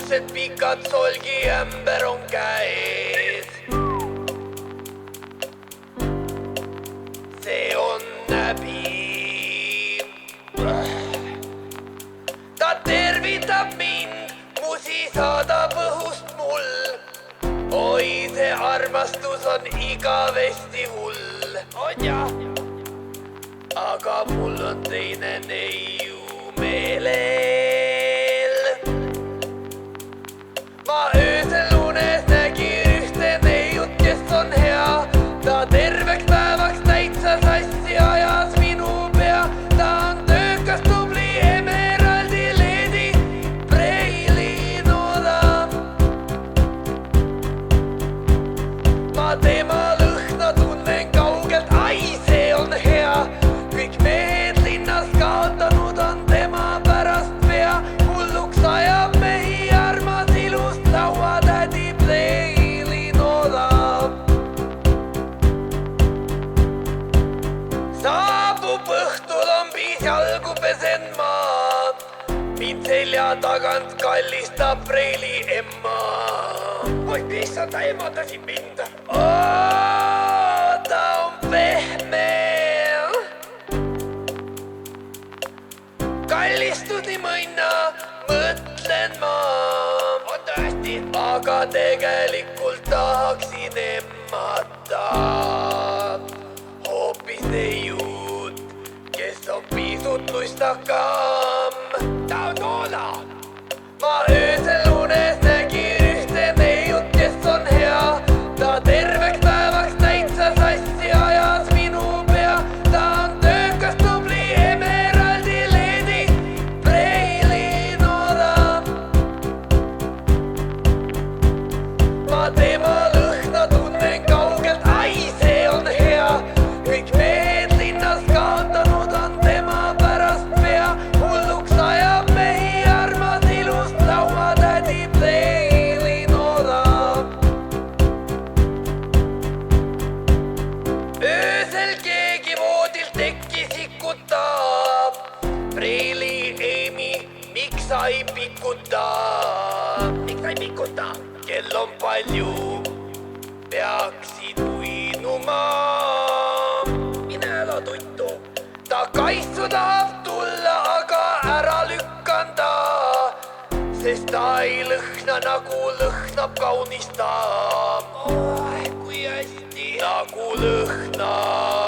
Lapsed pikad solgi ämber on käes. See on näbi. Ta tervitab mind, musi saadab õhust mul. Oi, see armastus on igavesti hull. On ja? Aga mul on teine neiu meelel. Ma öösel unes nägin ühte neiut, kes on hea. Ta terveks päevaks täitsa sassi ajas minu pea. Ta on töökas, tubli emeraldi leedi, preilinoda. Ma tema lõhna tunnen kaugelt, ai see on hea. Kõik mehed linnas kaotanud on tema pärast vea. Hulluks ajab mehi armas ilust lauatädi preilinoda. Saabub õhtul on piis jalgu pesen ma. Mind selja tagant kallistab preili emma. Oi, issand, ta emandasid mind. Ta on pehme. Kallistudi mõnna, mõtlen ma. On tõesti, aga tegelikult tahaksin emmata. Hoopis neiud, kes on pisut lustakam. Ta on Noola. Ma öösel unes nägin ühte neiut, kes on hea. Ta terveks päevaks täitsa sassi ajas minu pea. Ta on töökas, tubli emeraldi leedi, preilinoda. Ma tema lõhna tunnen kaugelt, ai see on hea. Kõik mehed linnas kaotanud on tema pärast pea. Hulluks ajab mehi armas ilust lauatädi preilinoda. Öösel keegi voodilt tekki sikutab. Preili Eimi, miks sa ei pikuta? Miks sa ei pikuta? Kell on palju, peaksid uinuma. Mine ela tuttu. Ta kaisu tahab tulla, aga ära lükkan ta. Sest ta ei lõhna nagu lõhnab kaunis ta. Kui hästi. Nagu lõhnab.